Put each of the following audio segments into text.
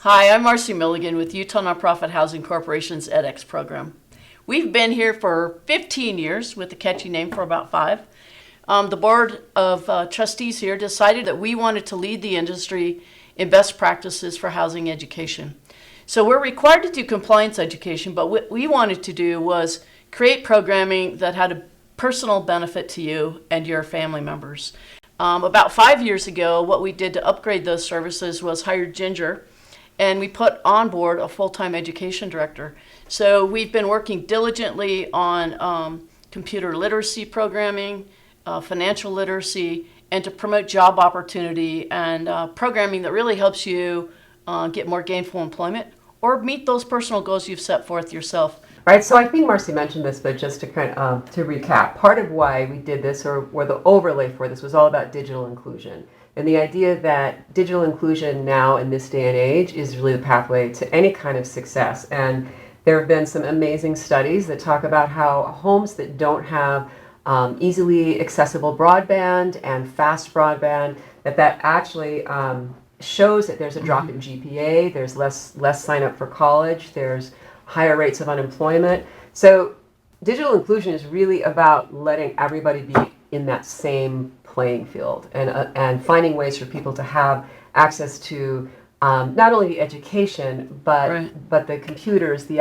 Hi, I'm Marcy Milligan with Utah Nonprofit Housing Corporation's EdX program. We've been here for 15 years with a catchy name for about 5. The board of trustees here decided that we wanted to lead the industry in best practices for housing education. So we're required to do compliance education, but what we wanted to do was create programming that had a personal benefit to you and your family members. About 5 years ago, what we did to upgrade those services was hire Ginger, and we put on board a full-time education director. So we've been working diligently on computer literacy programming, financial literacy, and to promote job opportunity and programming that really helps you get more gainful employment or meet those personal goals you've set forth yourself. Right, so I think Marcy mentioned this, but just to to recap, part of why we did this, or the overlay for this, was all about digital inclusion. And the idea that digital inclusion now in this day and age is really the pathway to any kind of success. And there have been some amazing studies that talk about how homes that don't have easily accessible broadband and fast broadband, that actually shows that there's a drop in GPA, there's less sign up for college, there's higher rates of unemployment. So digital inclusion is really about letting everybody be in that same playing field and finding ways for people to have access to not only the education, but the computers, the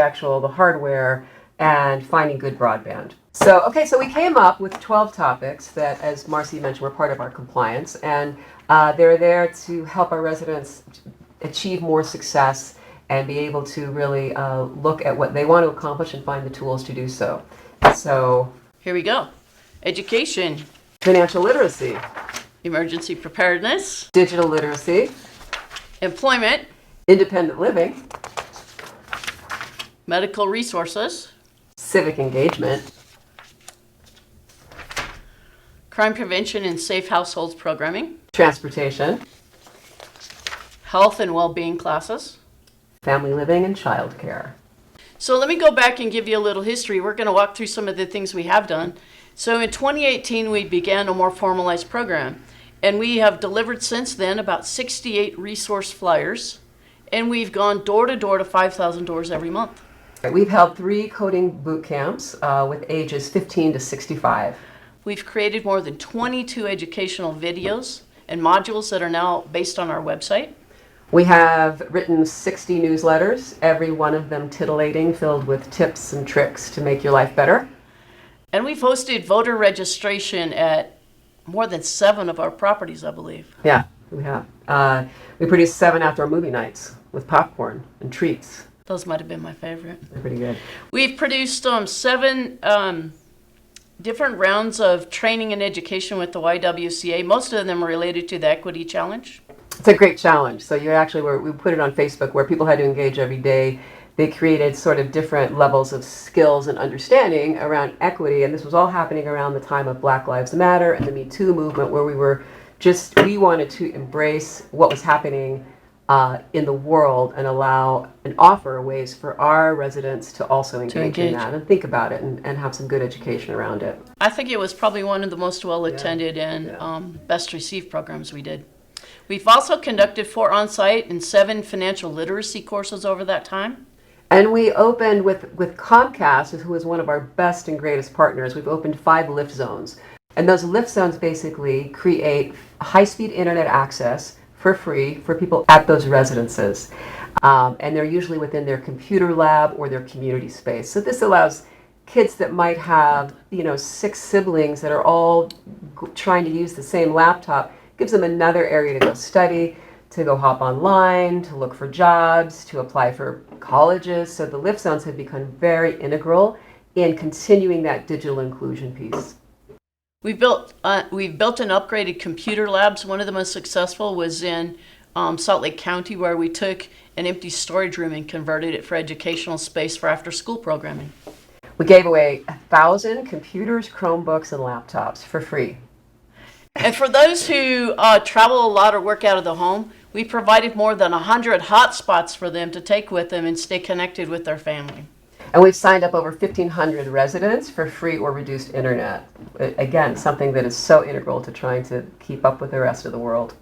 hardware, and finding good broadband. So we came up with 12 topics that, as Marcy mentioned, were part of our compliance, and they're there to help our residents achieve more success and be able to really look at what they want to accomplish and find the tools to do so. So here we go. Education. Financial literacy. Emergency preparedness. Digital literacy. Employment. Independent living. Medical resources. Civic engagement. Crime prevention and safe households programming. Transportation. Health and well-being classes. Family living and childcare. So let me go back and give you a little history. We're going to walk through some of the things we have done. So in 2018, we began a more formalized program, and we have delivered since then about 68 resource flyers, and we've gone door to door to 5,000 doors every month. We've held 3 coding boot camps with ages 15 to 65. We've created more than 22 educational videos and modules that are now based on our website. We have written 60 newsletters, every one of them titillating, filled with tips and tricks to make your life better. And we've hosted voter registration at more than 7 of our properties, I believe. Yeah, we have. We produced 7 outdoor movie nights with popcorn and treats. Those might have been my favorite. They're pretty good. We've produced 7 different rounds of training and education with the YWCA. Most of them are related to the Equity Challenge. It's a great challenge. So we put it on Facebook where people had to engage every day. They created sort of different levels of skills and understanding around equity, and this was all happening around the time of Black Lives Matter and the Me Too movement, where we wanted to embrace what was happening in the world and allow and offer ways for our residents to also engage in that and think about it and have some good education around it. I think it was probably one of the most well-attended and best received programs we did. We've also conducted 4 on-site and 7 financial literacy courses over that time. And we opened with Comcast, who is one of our best and greatest partners. We've opened 5 lift zones. And those lift zones basically create high-speed internet access for free for people at those residences. And they're usually within their computer lab or their community space. So this allows kids that might have 6 siblings that are all trying to use the same laptop, gives them another area to go study, to go hop online, to look for jobs, to apply for colleges. So the lift zones have become very integral in continuing that digital inclusion piece. We've built and upgraded computer labs. One of the most successful was in Salt Lake County, where we took an empty storage room and converted it for educational space for after-school programming. We gave away 1,000 computers, Chromebooks, and laptops for free. And for those who travel a lot or work out of the home, we provided more than 100 hotspots for them to take with them and stay connected with their family. And we've signed up over 1,500 residents for free or reduced internet. Again, something that is so integral to trying to keep up with the rest of the world.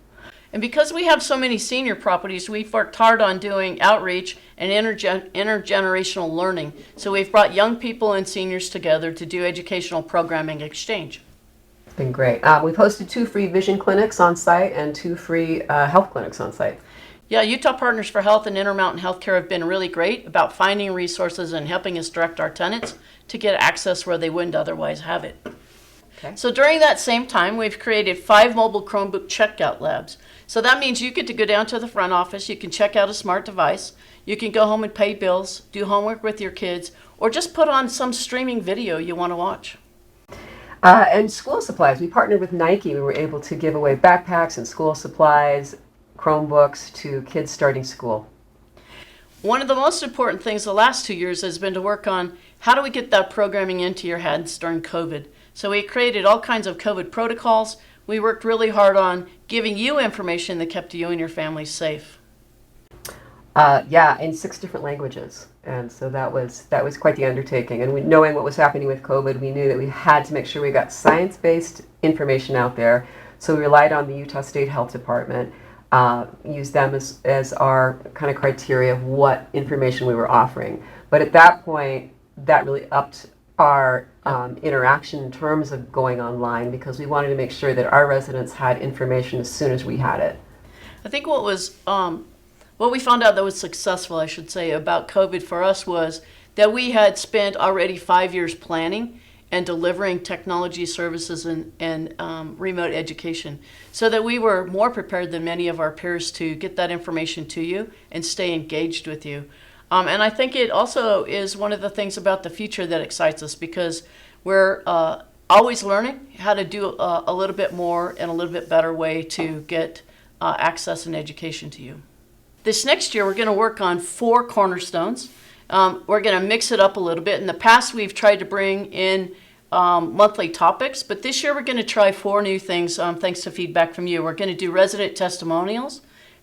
And because we have so many senior properties, we've worked hard on doing outreach and intergenerational learning. So we've brought young people and seniors together to do educational programming exchange. It's been great. We've hosted 2 free vision clinics on site and 2 free health clinics on site. Yeah, Utah Partners for Health and Intermountain Healthcare have been really great about finding resources and helping us direct our tenants to get access where they wouldn't otherwise have it. Okay. So during that same time, we've created 5 mobile Chromebook checkout labs. So that means you get to go down to the front office, you can check out a smart device, you can go home and pay bills, do homework with your kids, or just put on some streaming video you want to watch. And school supplies. We partnered with Nike. We were able to give away backpacks and school supplies, Chromebooks to kids starting school. One of the most important things the last 2 years has been to work on how do we get that programming into your heads during COVID. So we created all kinds of COVID protocols. We worked really hard on giving you information that kept you and your family safe. Yeah, in 6 different languages. And so that was quite the undertaking. And knowing what was happening with COVID, we knew that we had to make sure we got science-based information out there. So we relied on the Utah State Health Department, used them as our kind of criteria of what information we were offering. But at that point, that really upped our interaction in terms of going online, because we wanted to make sure that our residents had information as soon as we had it. I think what we found out that was successful, I should say, about COVID for us was that we had spent already 5 years planning and delivering technology services and remote education, so that we were more prepared than many of our peers to get that information to you and stay engaged with you. And I think it also is one of the things about the future that excites us, because we're always learning how to do a little bit more and a little bit better way to get access and education to you. This next year, we're going to work on 4 cornerstones. We're going to mix it up a little bit. In the past, we've tried to bring in monthly topics, but this year we're going to try 4 new things thanks to feedback from you. We're going to do resident testimonials,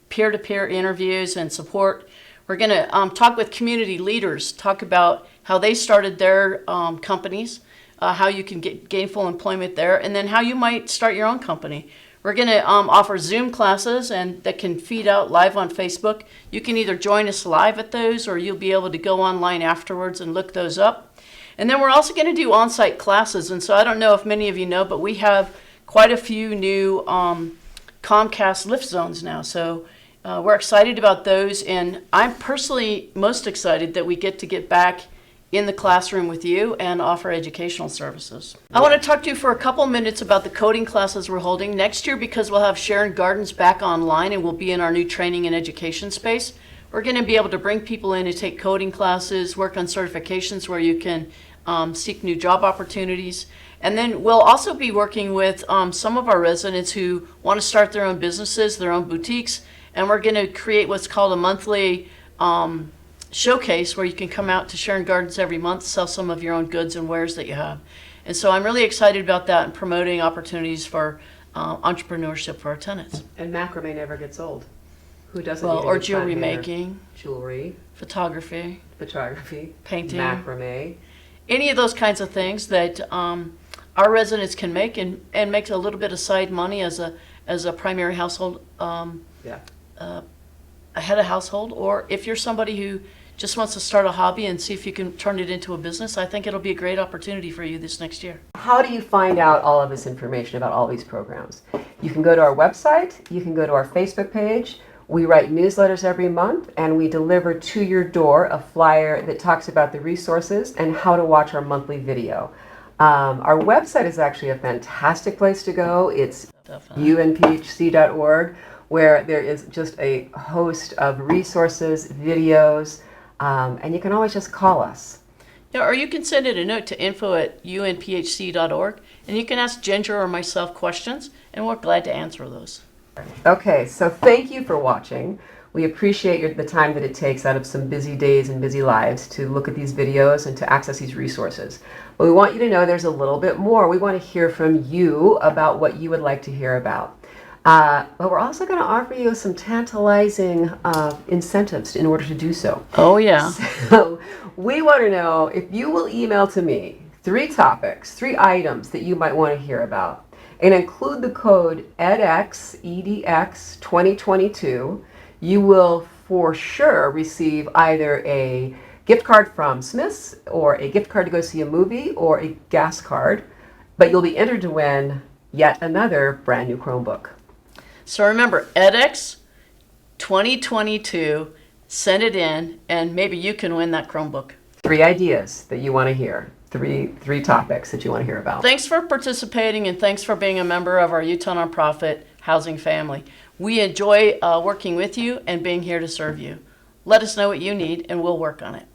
peer-to-peer interviews and support. We're going to talk with community leaders, talk about how they started their companies, how you can get gainful employment there, and then how you might start your own company. We're going to offer Zoom classes and that can feed out live on Facebook. You can either join us live at those, or you'll be able to go online afterwards and look those up. And then we're also going to do on-site classes. And so I don't know if many of you know, but we have quite a few new Comcast lift zones now. So we're excited about those. And I'm personally most excited that we get back in the classroom with you and offer educational services. I want to talk to you for a couple minutes about the coding classes we're holding next year, because we'll have Sharon Gardens back online and we'll be in our new training and education space. We're going to be able to bring people in to take coding classes, work on certifications where you can seek new job opportunities. And then we'll also be working with some of our residents who want to start their own businesses, their own boutiques, and we're going to create what's called a monthly showcase where you can come out to Sharon Gardens every month, sell some of your own goods and wares that you have. And so I'm really excited about that and promoting opportunities for entrepreneurship for our tenants. And macrame never gets old. Who doesn't? Well, need a or good jewelry time here? making, Jewelry, photography, painting, macrame. any of those kinds of things that our residents can make and make a little bit of side money as a primary household, head of household, or if you're somebody who just wants to start a hobby and see if you can turn it into a business, I think it'll be a great opportunity for you this next year. How do you find out all of this information about all these programs? You can go to our website, you can go to our Facebook page. We write newsletters every month, and we deliver to your door a flyer that talks about the resources and how to watch our monthly video. Our website is actually a fantastic place to go. It's UNPHC.org, where there is just a host of resources, videos, and you can always just call us. Yeah, or you can send it a note to info@unphc.org, and you can ask Ginger or myself questions, and we're glad to answer those. Okay, so thank you for watching. We appreciate the time that it takes out of some busy days and busy lives to look at these videos and to access these resources. But we want you to know there's a little bit more. We want to hear from you about what you would like to hear about. But we're also going to offer you some tantalizing incentives in order to do so. Oh, yeah. So we want to know if you will email to me 3 topics, 3 items that you might want to hear about. and include the code EdX, EDX 2022, you will for sure receive either a gift card from Smith's or a gift card to go see a movie or a gas card, but you'll be entered to win yet another brand new Chromebook. So remember, edX 2022, send it in, and maybe you can win that Chromebook. 3 ideas that you want to hear. Three topics that you want to hear about. Thanks for participating, and thanks for being a member of our Utah Nonprofit Housing family. We enjoy working with you and being here to serve you. Let us know what you need, and we'll work on it.